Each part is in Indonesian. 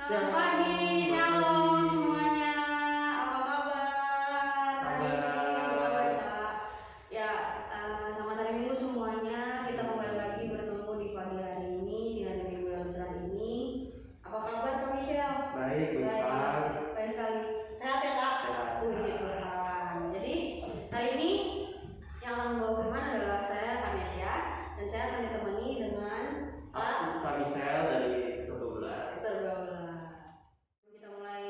Selamat pagi, shalom semuanya. Apa kabar? Kabar. Ya, selamat hari Minggu semuanya. Kita kembali lagi bertemu di pagi hari ini, di hari Minggu yang cerah ini. Apa kabar Kak Michelle? Baik, Baik sekali. Sehat ya Kak? Sehat. Puji Tuhan. Jadi hari ini yang akan membawa firman adalah saya Kanesya, dan saya akan ditemani dengan Kak Michelle dari Sektor 12. Sektor 12. Kita mulai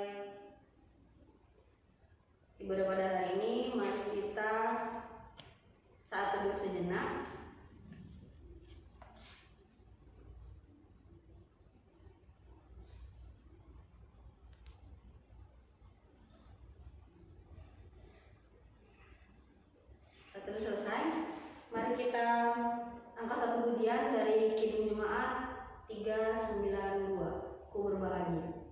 ibadah pada hari ini. Mari kita saat teduh sejenak. Saat teduh selesai, mari kita angkat satu pujian dari Kidung Jemaat 392, Ku Berbahagia.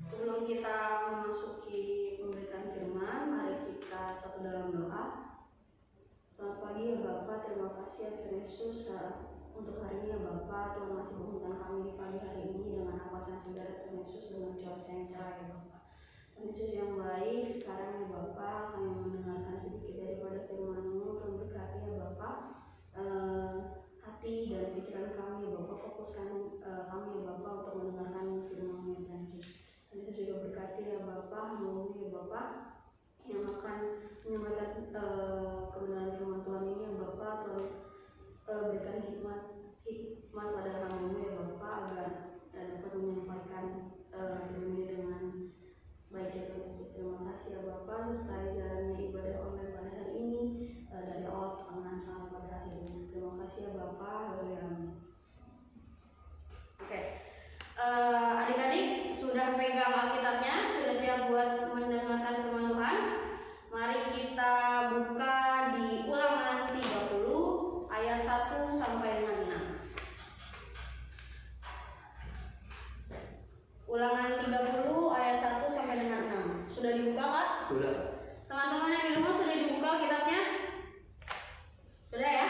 Sebelum kita memasuki pemberitaan firman, mari kita satu dalam doa. Selamat pagi ya Bapak, terima kasih ya Tuhan Yesus untuk hari ini ya Bapak. Tuhan masih bangunkan kami di pagi hari ini dengan nafas yang segar ya Tuhan Yesus, dengan cuaca yang cerah ya Bapak. Tuhan Yesus yang baik, sekarang ya Bapak kami mendengarkan sedikit daripada firman-Mu. Tuhan berkati ya Bapak hati dan pikiran kami ya Bapak, fokuskan kami ya Bapak untuk mendengarkan firman-Mu ya Tuhan Yesus. Dan itu juga berkati ya Bapak, hamba-Mu ya Bapak yang akan menyampaikan kebenaran firman Tuhan ini ya Bapak. Tuhan berikan hikmat pada hamba-Mu ya Bapak agar dapat menyampaikan firman ini dengan baik ya Tuhan Yesus. Terima kasih ya Bapak, sertai jalannya ibadah online pada hari ini dari awal pertengahan sampai pada akhirnya. Terima kasih ya Bapak. Haleluya. Oke. Adik-adik sudah pegang Alkitabnya, sudah siap buat mendengarkan firman Tuhan? Mari kita buka di Ulangan 30 ayat 1 sampai dengan 6. Ulangan 30 ayat 1 sampai dengan 6. Sudah dibuka Kak? Sudah. Teman-teman yang di rumah sudah dibuka Alkitabnya? Sudah ya?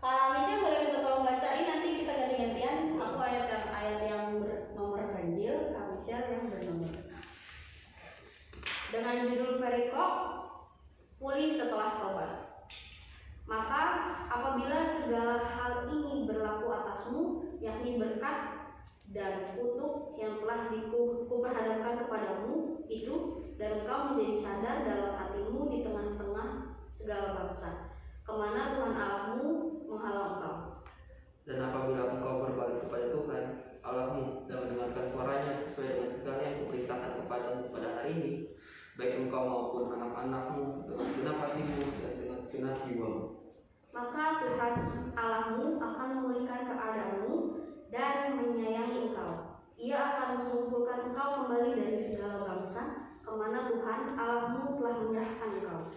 Kalau misalnya boleh minta tolong bacain, nanti kita ganti-gantian. Aku ayat yang bernomor ganjil, Kak Michelle yang bernomor. Dengan judul perikop pulih setelah tobat. Maka apabila segala hal ini berlaku atasmu, yakni berkat dan kutuk yang telah kuperhadapkan kepadamu itu, dan engkau menjadi sadar dalam hatimu di tengah-tengah segala bangsa, kemana Tuhan Allahmu menghalau engkau. Dan apabila engkau berbalik kepada Tuhan Allahmu dan mendengarkan suaranya sesuai dengan segala yang kuperintahkan kepadamu pada hari ini, baik engkau maupun anak-anakmu, dengan segenap hatimu dan dengan segenap jiwamu, maka Tuhan Allahmu akan memulihkan keadaanmu dan menyayangi engkau. Ia akan mengumpulkan engkau kembali dari segala bangsa, kemana Tuhan Allahmu telah menyerahkan engkau.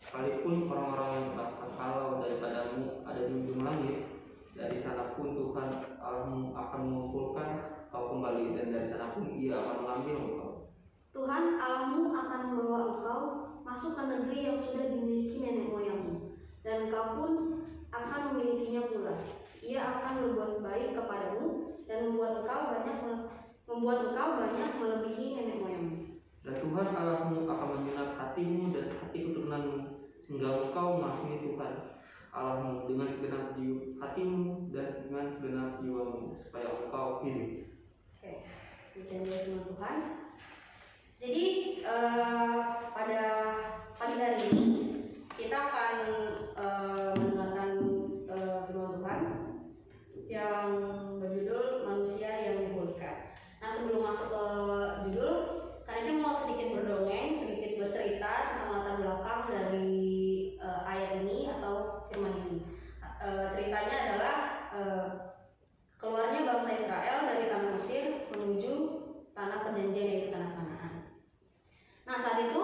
Sekalipun orang-orang yang melakukan halau daripadamu ada di ujung langit, dari sana pun Tuhan Allahmu akan mengumpulkan kau kembali, dan dari sana pun Ia akan mengambil engkau. Tuhan Allahmu akan membawa engkau masuk ke negeri yang sudah dimiliki nenek moyangmu, dan engkau pun akan memilikinya pula. Ia akan berbuat baik kepadamu dan membuat engkau banyak melebihi nenek moyangmu. Dan Tuhan Allahmu akan menyengat hatimu dan hati keturunanmu, sehingga engkau mengasihi Tuhan Allahmu dengan segenap hatimu dan dengan segenap jiwamu, supaya engkau hidup. Oke, perjanjian firman Tuhan. Jadi pada pagi hari ini kita akan mendengarkan firman Tuhan yang berjudul Manusia yang Dipulihkan. Nah, sebelum masuk ke judul, saya mau sedikit berdongeng, sedikit bercerita tentang latar belakang dari ayat ini atau firman ini. Ceritanya adalah keluarnya bangsa Israel dari tanah Mesir menuju tanah perjanjian, yaitu tanah Kanaan. Nah, saat itu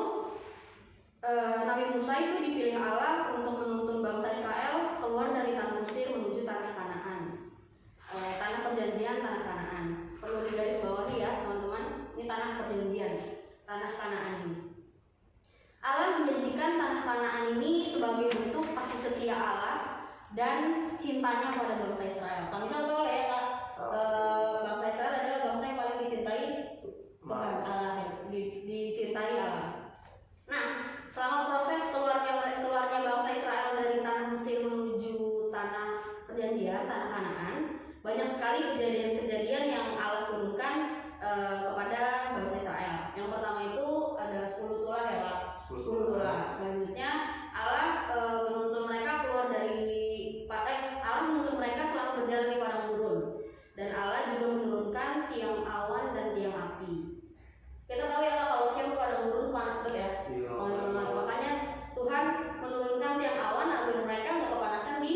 Nabi Musa itu dipilih Allah untuk menuntun bangsa Israel keluar dari tanah Mesir menuju tanah Kanaan, tanah perjanjian, tanah Kanaan. Perlu digarisbawahi ya teman-teman, ini tanah perjanjian, tanah Kanaan ini. Allah menjanjikan tanah Kanaan ini sebagai bentuk kasih setia Allah dan cintanya pada bangsa Israel. Kalau misalnya tahu ya Kak, bangsa Israel adalah bangsa yang paling dicintai Tuhan Allah, dicintai Allah. Nah, selama proses keluarnya bangsa Israel dari tanah Mesir menuju tanah perjanjian, tanah Kanaan, banyak sekali kejadian-kejadian yang Allah turunkan kepada bangsa Israel. Yang pertama itu ada 10 tulah ya Pak. 10 tulah. Selanjutnya Allah menuntun mereka keluar dari Allah menuntun mereka selama berjalan di padang gurun. Dan Allah juga menurunkan tiang awan dan tiang api. Kita tahu ya Kak, kalau siang padang gurun panas banget ya. Makanya Tuhan menurunkan tiang awan agar mereka nggak kepanasan di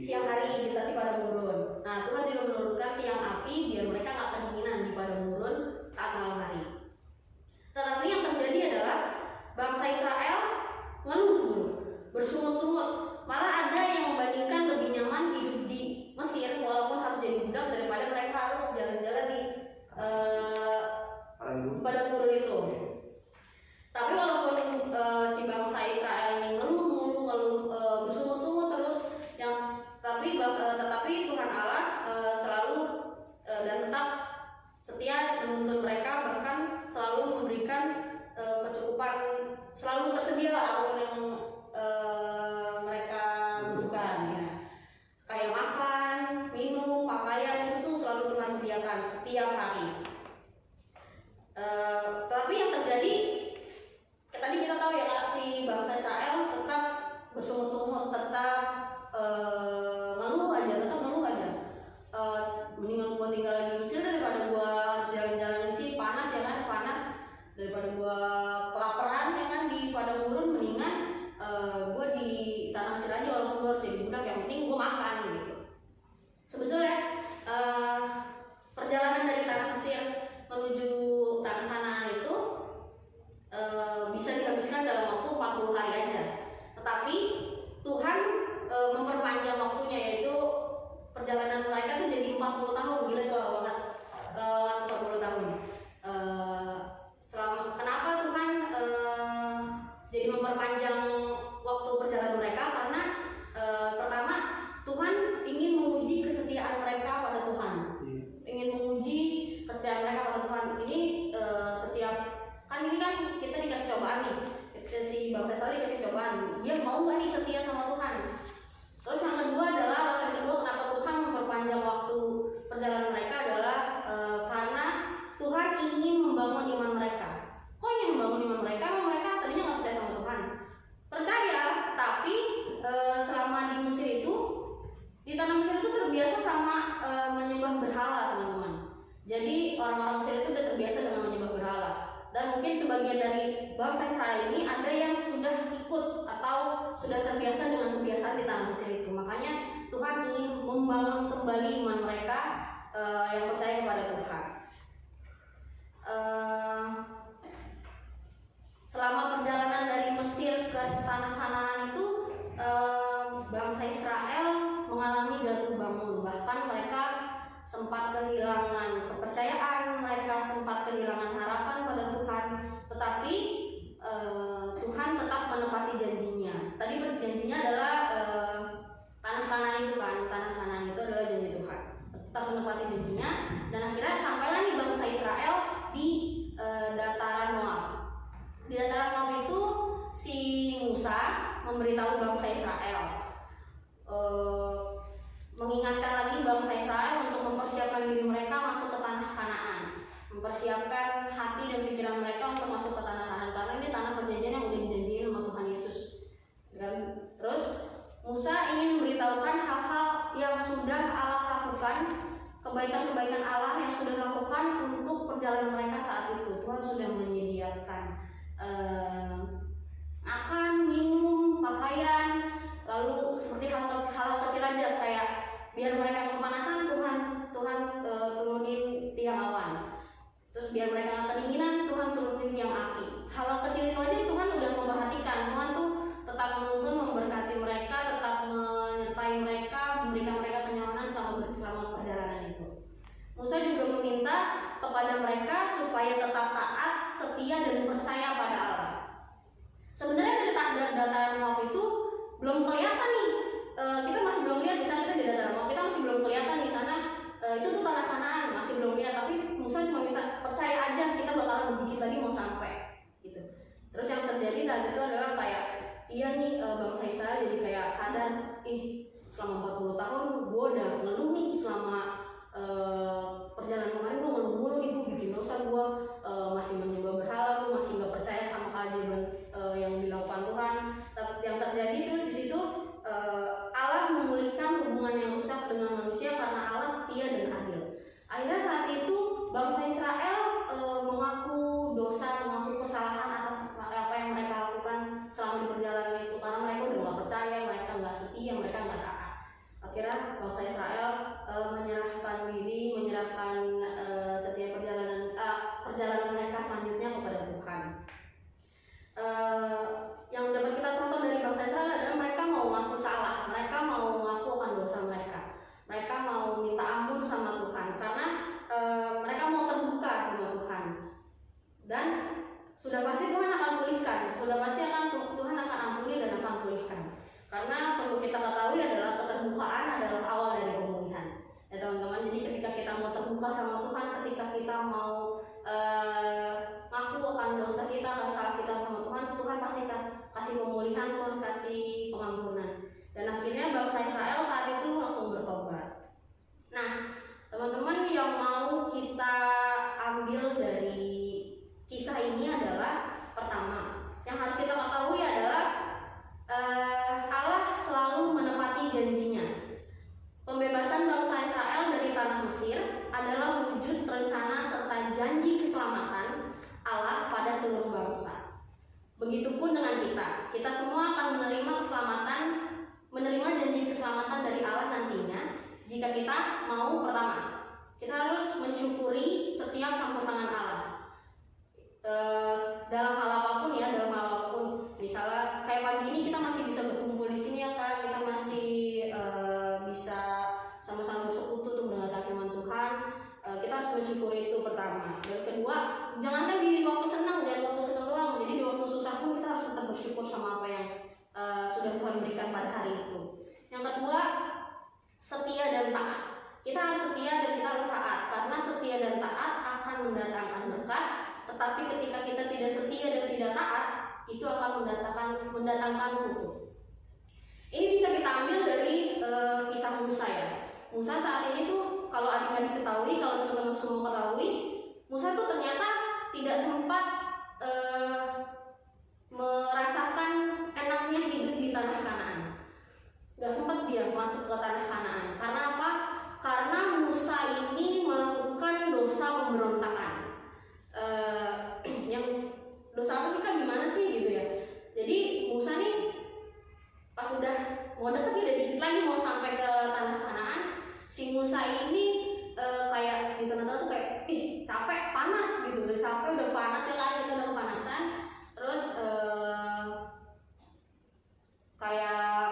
siang hari di padang gurun. Nah, Tuhan juga menurunkan tiang api biar mereka nggak kedinginan di padang gurun saat malam hari. Tetapi yang terjadi adalah bangsa Israel ngeluh, bersungut-sungut. Malah ada yang membandingkan lebih nyaman hidup di Mesir walaupun harus jadi budak daripada mereka harus jalan-jalan di padang gurun itu. Tapi walaupun si bangsa Israel ini ngeluh, bersungut-sungut terus, tetapi Tuhan Allah selalu dan tetap setia menuntun mereka, bahkan selalu memberikan kecukupan, selalu tersedia apapun yang mereka butuhkan ya. Kayak makan, minum, pakaian itu selalu Tuhan sediakan setiap hari. Tapi yang terjadi tadi kita tahu ya Kak, si bangsa Israel tetap bersungut-sungut, tetap ngeluh aja. Mendingan gua tinggal di Mesir daripada gua harus jalan-jalan di sini, panas ya kan, panas, daripada gua kelaparan ya kan di padang gurun, mendingan gua di tanah Mesir aja walaupun gua harus jadi budak, yang penting gua makan gitu. Sebetulnya perjalanan dari tanah Mesir menuju tanah Kanaan itu bisa dihabiskan dalam waktu 40 hari aja. Tetapi Tuhan memperpanjang waktunya, yaitu perjalanan mereka itu jadi 40 tahun. Gila itu lama banget, 40 tahun. Kenapa Tuhan jadi memperpanjang waktu perjalanan mereka? Karena pertama, Tuhan ingin menguji kesetiaan mereka pada Tuhan. Ingin menguji kesetiaan mereka pada Tuhan. Ini ini kan kita dikasih cobaan nih, si bangsa Israel dikasih cobaan, dia mau nggak nih setia sama Tuhan. Terus yang kedua adalah, alasan kedua kenapa Tuhan memperpanjang waktu perjalanan mereka adalah karena Tuhan ingin membangun iman mereka. Kok ingin membangun iman mereka? Mereka tadinya nggak percaya sama Tuhan. Percaya, tapi selama di Mesir itu, di tanah Mesir itu terbiasa sama menyembah berhala teman-teman. Jadi orang-orang Mesir itu udah terbiasa dengan menyembah berhala. Dan mungkin sebagian dari bangsa Israel ini ada yang sudah ikut atau sudah terbiasa dengan kebiasaan di tanah Mesir itu. Makanya Tuhan ingin membangun kembali iman mereka yang percaya kepada Tuhan. Selama perjalanan dari Mesir ke tanah Kanaan itu, bangsa Israel mengalami jatuh bangun. Bahkan mereka sempat kehilangan kepercayaan, mereka sempat kehilangan harapan pada Tuhan, tetapi Tuhan tetap menepati janjinya. Tadi janjinya adalah tanah Kanaan itu kan, tanah Kanaan itu adalah janji Tuhan, tetap menepati janjinya. Dan akhirnya sampailah nih bangsa Israel di dataran Moab. Di dataran Moab itu si Musa memberitahu bangsa Israel, mengingatkan lagi bangsa Israel untuk mempersiapkan diri mereka masuk ke tanah Kanaan, mempersiapkan hati dan pikiran mereka untuk masuk ke tanah Kanaan, karena ini tanah perjanjian yang udah dijanjiin sama Tuhan Yesus. Dan terus Musa ingin memberitahukan hal-hal yang sudah Allah lakukan, kebaikan-kebaikan Allah yang sudah lakukan untuk perjalanan mereka saat itu. Tuhan sudah menyediakan makan, minum, pakaian, lalu seperti hal kecil aja kayak biar mereka kepanasan, Tuhan turunin tiang awan. Terus biar mereka nggak kedinginan, Tuhan turunin tiang api. Hal kecil itu aja Tuhan udah memperhatikan. Tuhan tuh tetap menuntun, memberkati mereka, tetap menyertai mereka, memberikan mereka kenyamanan selama perjalanan itu. Musa juga meminta kepada mereka supaya tetap taat, setia, dan percaya pada Allah. Sebenarnya dari dataran Moab itu belum kelihatan nih, kita masih belum lihat di sana, kita di dataran Moab, kita masih belum kelihatan di sana itu tuh tanah Kanaan, masih belum lihat. Tapi Musa cuma minta percaya aja, kita bakalan dikit lagi mau sampai gitu. Terus yang terjadi saat itu adalah kayak iya nih, bangsa Israel jadi kayak sadar, selama 40 tahun gue udah ngeluh nih, selama perjalanan kemarin gue ngeluh mulu nih, gue bikin dosa, gue masih menyembah berhala, gue masih nggak percaya sama keajaiban yang dilakukan Tuhan. Yang terjadi terus di situ, Allah memulihkan hubungan yang rusak dengan manusia karena Allah setia dan adil. Akhirnya saat itu bangsa Israel mengaku dosa, mengaku kesalahan atas apa yang mereka lakukan selama di perjalanan itu, karena mereka udah nggak percaya, mereka nggak setia, mereka nggak taat. Akhirnya bangsa Israel menyerahkan diri, menyerahkan setiap perjalanan mereka selanjutnya kepada Tuhan. Yang dapat kita contoh dari bangsa Israel adalah mereka mau ngaku salah, mereka mau ngaku akan dosa mereka, mereka mau minta ampun sama Tuhan, karena mereka mau terbuka sama Tuhan. Dan sudah pasti Tuhan akan pulihkan, sudah pasti Tuhan akan ampuni dan akan pulihkan. Karena perlu kita ketahui adalah keterbukaan adalah awal dari pemulihan, ya teman-teman. Jadi ketika kita mau terbuka sama Tuhan, ketika kita mau ngaku akan dosa kita, akan salah kita sama Tuhan, Tuhan pasti kasih pemulihan, Tuhan kasih pengampunan. Dan akhirnya bangsa Israel saat itu langsung bertobat. Nah, teman-teman, yang mau kita ambil dari kisah ini adalah, pertama, yang harus kita ketahui adalah Allah selalu menepati janjinya. Pembebasan bangsa Israel dari tanah Mesir adalah wujud rencana serta janji keselamatan Allah pada seluruh bangsa. Begitupun dengan kita semua akan menerima keselamatan, menerima janji keselamatan dari Allah nantinya jika kita mau. Pertama, kita harus mensyukuri setiap campur tangan Allah dalam hal apapun ya, dalam hal apapun. Misalnya kayak pagi ini kita masih bisa berkumpul di sini ya Kak, kita masih bisa sama-sama bersekutu untuk mendengarkan firman Tuhan. Kita harus mensyukuri itu pertama. Dan kedua, jangankan di waktu senang, jangan waktu senang doang. Jadi di waktu susah pun kita harus tetap bersyukur sama apa yang sudah Tuhan berikan pada hari itu. Yang kedua, setia dan taat. Kita harus setia dan kita harus taat, karena setia dan taat akan mendatangkan berkat. Tetapi ketika kita tidak setia dan tidak taat, itu akan mendatangkan kutuk. Ini bisa kita ambil dari kisah Musa ya. Musa saat ini tuh, kalau adik-adik ketahui, kalau teman-teman semua ketahui, Musa tuh ternyata tidak sempat merasakan enaknya hidup di tanah Kanaan. Gak sempat dia masuk ke tanah Kanaan. Karena apa? Karena Musa ini melakukan dosa pemberontakan. Yang dosa apa sih Kak? Gimana sih gitu ya? Jadi Musa nih pas udah mau deket nih, dikit lagi mau sampai ke tanah Kanaan, si Musa ini kayak di tengah-tengah tuh kayak capek, panas gitu, udah capek, udah panas ya kan, kita udah kepanasan. Terus kayak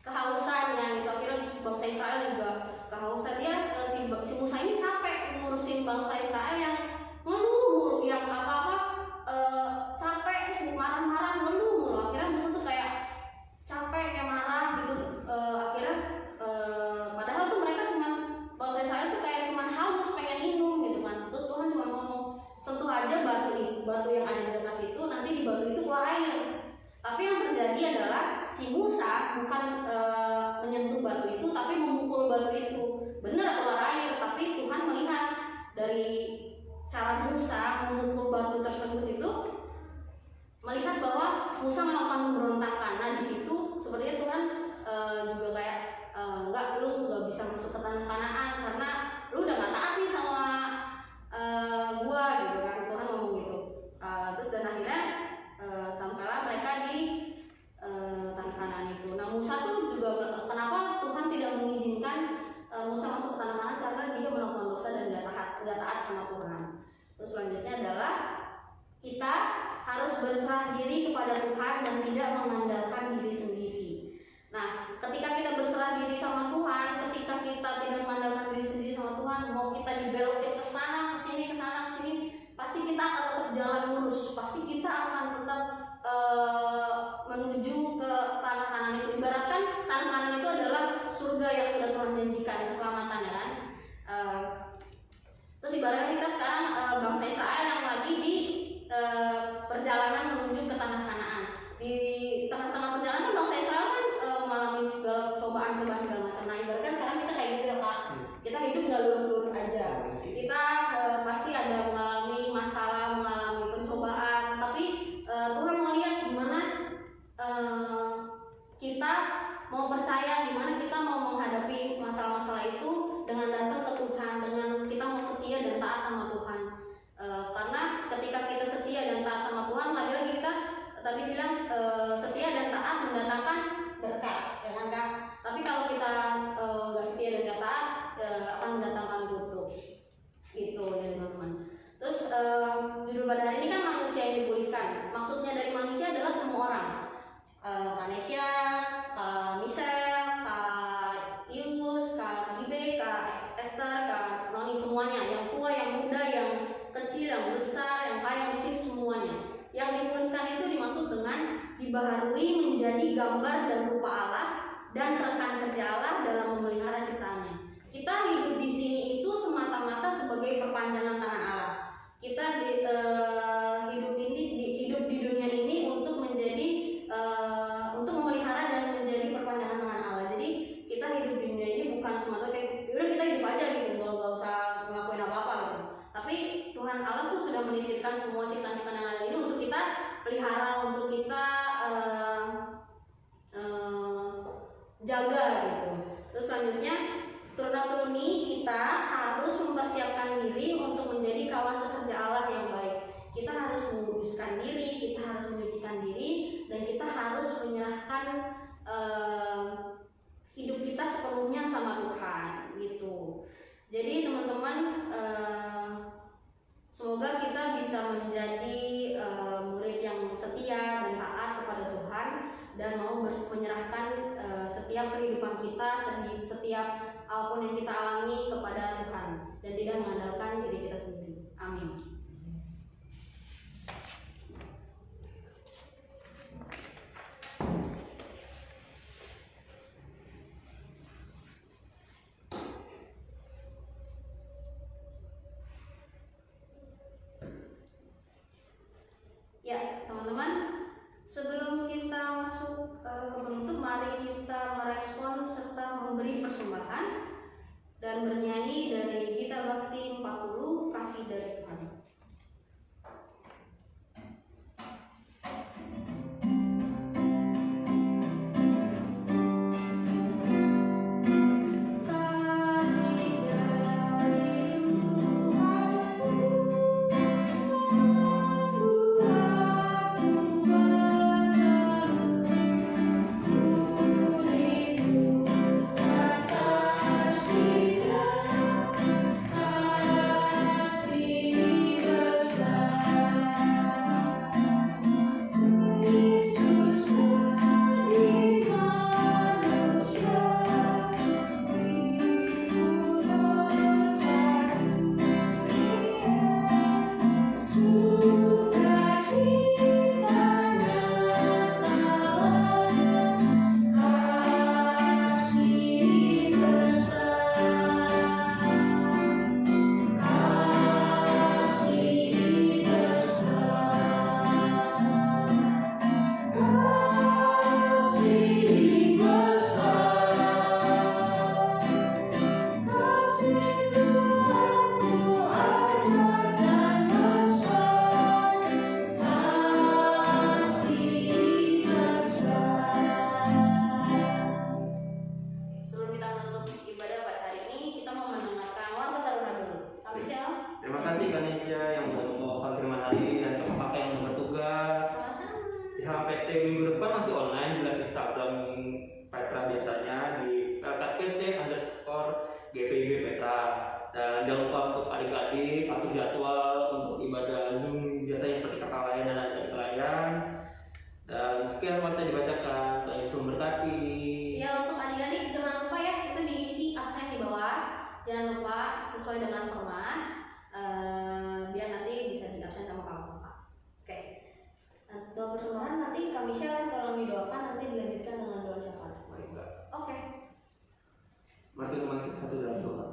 kehausan kan gitu. Akhirnya bangsa Israel juga kehausan. Dia si Musa ini capek ngurusin bangsa Israel yang ngeluh, yang apa-apa si Musa bukan menyentuh batu itu tapi memukul batu itu. Benar keluar air, tapi Tuhan melihat dari cara Musa memukul batu tersebut itu, melihat bahwa Musa melakukan pemberontakan. Nah di situ sepertinya Tuhan juga kayak enggak, lu nggak bisa masuk ke tanah Kanaan karena lu udah nggak taat nih sama gua gitu kan. Tuhan ngomong gitu. Terus dan akhirnya sampailah mereka di tanah Kanaan itu. Nah Musa tuh juga, kenapa Tuhan tidak mengizinkan Musa masuk ke tanah Kanaan, karena dia melakukan dosa dan nggak taat sama Tuhan. Terus selanjutnya adalah kita harus berserah diri kepada Tuhan dan tidak mengandalkan diri sendiri. Nah, ketika kita berserah diri sama Tuhan, ketika kita tidak mengandalkan diri sendiri sama Tuhan, mau kita dibelokin ke sana, ke sini, pasti kita akan tetap jalan lurus. Pasti kita akan tetap menuju ke tanah Kanaan itu. Ibaratkan tanah Kanaan itu adalah surga yang sudah Tuhan janjikan, keselamatannya kan. Terus ibaratnya kita sekarang bangsa Israel yang lagi di perjalanan menuju ke tanah Kanaan. Di tengah-tengah perjalanan bangsa Israel kan mengalami segala cobaan segala macam. Nah ibaratkan sekarang kita kayak gitu ya Kak. Kita hidup nggak lurus-lurus aja. Kita pasti ada mengalami masalah, mengalami pencobaan. Tapi Tuhan mau lihat gimana kita mau percaya, gimana kita mau menghadapi masalah-masalah itu dengan datang ke Tuhan, dengan kita mau setia dan taat sama Tuhan. Karena ketika kita setia dan taat sama Tuhan, lagi-lagi kita tadi bilang setia dan taat mendatangkan berkat, ya kan Kak? Tapi kalau kita nggak setia dan nggak taat, akan mendatangkan kutuk, gitu ya teman-teman. Terus judul pada hari ini kan manusia yang dipulihkan. Maksudnya dari manusia adalah semua orang. Kak Nesya, Kak Michelle, Kak Ius, Kak Gibe, Kak Esther, Kak Noni, semuanya, yang tua, yang muda, yang kecil, yang besar, yang kaya, yang miskin, semuanya. Yang dipulihkan itu dimaksud dengan dibaharui menjadi gambar dan rupa Allah dan rekan kerja Allah dalam memelihara ciptaannya. Kita hidup di sini itu semata-mata sebagai perpanjangan tangan Allah. Kita hidup di dunia ini untuk menjadi untuk memelihara dan menjadi perpanjangan tangan Allah. Jadi kita hidup di dunia ini bukan semata kayak udah kita hidup aja gitu, nggak usah ngelakuin apa-apa gitu. Tapi Tuhan Allah tuh sudah menitipkan semua ciptaan-ciptaan yang ada ini untuk kita pelihara, untuk kita jaga gitu. Terus selanjutnya turun-turuni kita harus mempersiapkan diri untuk menjadi kawan sekerja Allah yang baik. Kita harus menguduskan diri, kita harus menyucikan diri, dan kita harus menyerahkan hidup kita sepenuhnya sama Tuhan gitu. Jadi teman-teman, semoga kita bisa menjadi murid yang setia dan taat kepada Tuhan, dan mau menyerahkan setiap kehidupan kita, setiap apapun yang kita alami kepada Tuhan, dan tidak mengandalkan diri kita sendiri. Amin. Ya, teman-teman, sebelum kita masuk ke penutup, mari kita merespon serta memberi persembahan dan bernyanyi dari Gita Bakti 40, Kasih dari Tuhan. Kasih kasih Kanesha yang udah membawakan firman hari ini dan kakak yang bertugas. Di PT minggu depan masih online di live Instagram Petra biasanya di pt_GVIB Petra. Dan jangan lupa untuk adik-adik atur jadwal untuk ibadah Zoom biasanya seperti kakak lain dan adik lain. Dan sekian materi dibacakan. Tuhan Yesus memberkati. Ya, untuk adik-adik jangan lupa ya itu diisi absen di bawah. Jangan lupa sesuai dengan format biar nanti bisa di absen sama kakak. Oke. Doa persembahan nanti kami share kalau didoakan nanti dilanjutkan dengan doa syafaat. Oke. Mari teman kita satu dalam doa.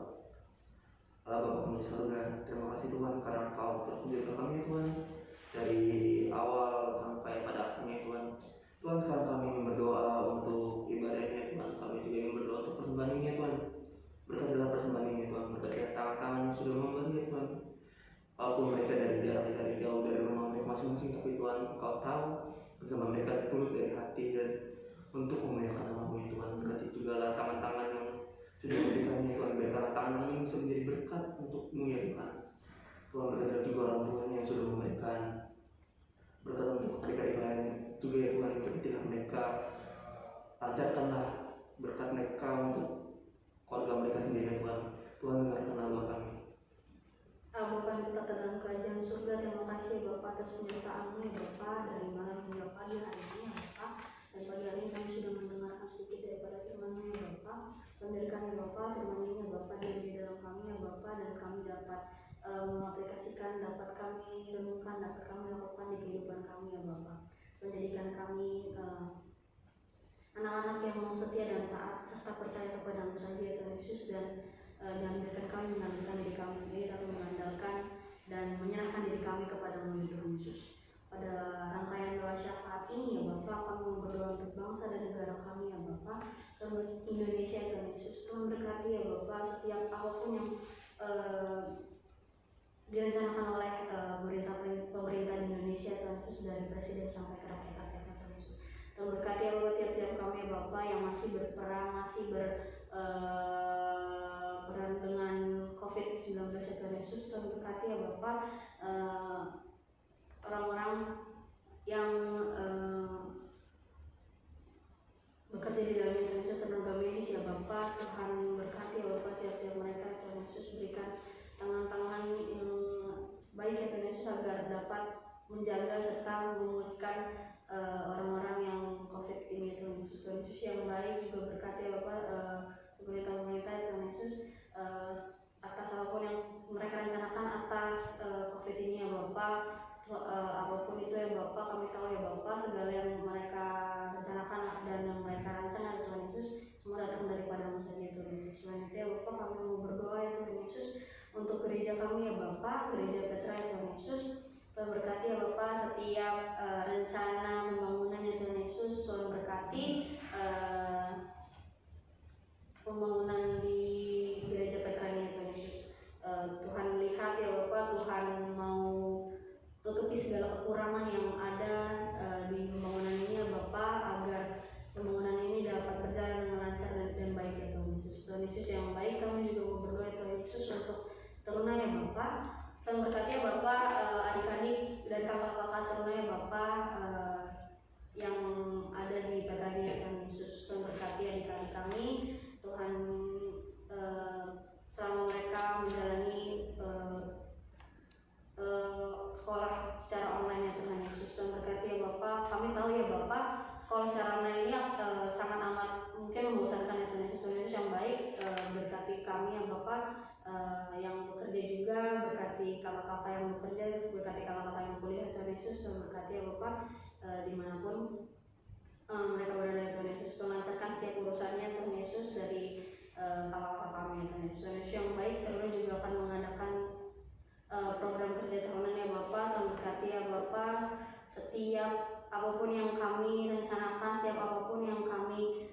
Allah Bapa kami di surga, terima kasih Tuhan karena Engkau telah menjaga kami Tuhan dari awal sampai pada akhirnya Tuhan. Tuhan sekarang kami berdoa untuk ibadah ini Tuhan. Kami juga ingin berdoa untuk persembahan ini Tuhan. Berkatilah persembahan ini Tuhan. Berkatilah tangan-tangan yang sudah memberi Tuhan. Walaupun mereka dari jauh dari rumah mereka masing-masing, tapi Tuhan Engkau tahu bersama mereka tulus dari hati dan untuk memuliakan nama-Mu Tuhan. Berkati juga lah tangan-tangan yang sudah diberikannya Tuhan. Biarkanlah tangan ini bisa menjadi berkat untuk-Mu ya Tuhan. Tuhan berkati juga orang tuanya yang sudah memberikan berkat untuk adik-adik lain juga ya Tuhan. Berkatilah mereka, lancarkanlah berkat mereka untuk keluarga mereka sendiri ya Tuhan. Tuhan dengarkanlah doa kami. Bapa yang tetap dalam kerajaan surga, terima kasih Bapak atas penyertaan-Mu ya Bapak dari malam hingga pagi hari ini ya Bapak. Dan pagi hari ini kami sudah mendengarkan sedikit daripada firman-Mu ya Bapak. Berikan ya Bapak firman ini ya Bapak di dalam kami ya Bapak, dan kami dapat mengaplikasikan, dapat kami renungkan, dapat kami lakukan di kehidupan kami ya Bapak. Menjadikan kami anak-anak yang mau setia dan taat serta percaya kepada-Mu saja ya Tuhan Yesus. Dan jangan biarkan kami mengandalkan diri kami sendiri, tapi mengandalkan dan menyerahkan diri kami kepada-Mu ya Tuhan Yesus. Pada rangkaian doa syafaat ini ya Bapak, kami mau berdoa untuk bangsa dan negara kami ya Bapak, terutama Indonesia ya Tuhan Yesus. Tuhan berkati ya Bapak setiap apapun yang direncanakan oleh pemerintah di Indonesia Tuhan Yesus, dari presiden sampai ke rakyat ya Tuhan Yesus. Tuhan berkati ya Bapak tiap-tiap kami ya Bapak yang masih berperang, masih berperang dengan COVID-19 ya Tuhan Yesus. Tuhan berkati ya Bapak orang-orang yang bekerja di dalam Tuhan Yesus, tenaga medis ya Bapak. Tuhan berkati ya Bapak tiap-tiap mereka Tuhan Yesus. Berikan tangan-tangan yang baik ya Tuhan Yesus agar dapat menjaga serta memulihkan orang-orang yang COVID ini ya Tuhan Yesus. Tuhan Yesus yang baik juga berkati ya Bapak pemerintah-pemerintah ya Tuhan Yesus atas apapun yang mereka rencanakan atas COVID ini ya Bapak. Apapun itu ya Bapak, kami tahu ya Bapak segala yang mereka rencanakan dan yang mereka rancang ya Tuhan Yesus semua datang daripada-Mu saja Tuhan Yesus. Selain itu ya Bapak, kami mau berdoa ya Tuhan Yesus untuk gereja kami ya Bapak, gereja Petra ya Tuhan Yesus. Tuhan berkati ya Bapak setiap rencana pembangunan ya Tuhan Yesus. Tuhan berkati pembangunan di gereja Petra ini ya Tuhan Yesus. Tuhan lihat ya Bapak, Tuhan mau tutupi segala kekurangan yang ada di pembangunan ini ya Bapak, agar pembangunan ini dapat berjalan dengan lancar dan baik ya Tuhan Yesus. Tuhan Yesus yang baik, kami juga mau berdoa Tuhan Yesus untuk teruna ya Bapak. Tuhan berkati ya Bapak adik-adik dan kakak-kakak teruna ya Bapak yang ada di Petra ini ya Tuhan Yesus. Tuhan berkati adik-adik kami, Tuhan selama mereka menjalani sekolah secara online ya Tuhan Yesus. Tuhan berkati ya Bapak. Kami tahu ya Bapak sekolah secara online ini sangat amat mungkin membosankan ya Tuhan Yesus. Tuhan Yesus yang baik berkati kami ya Bapak yang bekerja juga, berkati kakak-kakak yang bekerja, berkati kakak-kakak yang kuliah Tuhan Yesus. Tuhan berkati ya Bapak dimanapun mereka berada ya Tuhan Yesus. Tuhan lancarkan setiap urusannya Tuhan Yesus dari kakak-kakak kami ya Tuhan Yesus. Tuhan Yesus yang baik terus juga akan mengadakan program kerja tahunan ya Bapak. Tuhan berkati ya Bapak setiap apapun yang kami rencanakan, setiap apapun yang kami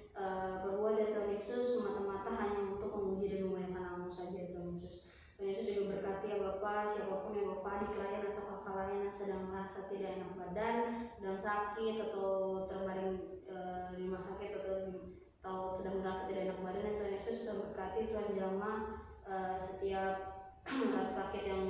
berbuat ya Tuhan Yesus semata-mata hanya untuk memuji dan memuliakan nama-Mu saja ya Tuhan Yesus. Tuhan Yesus juga berkati ya Bapak siapapun yang Bapak adik lain atau kakak lain yang sedang merasa tidak enak badan, sedang sakit atau terbaring di rumah sakit atau sedang merasa tidak enak badan ya Tuhan Yesus. Tuhan berkati, Tuhan jamah setiap rasa sakit yang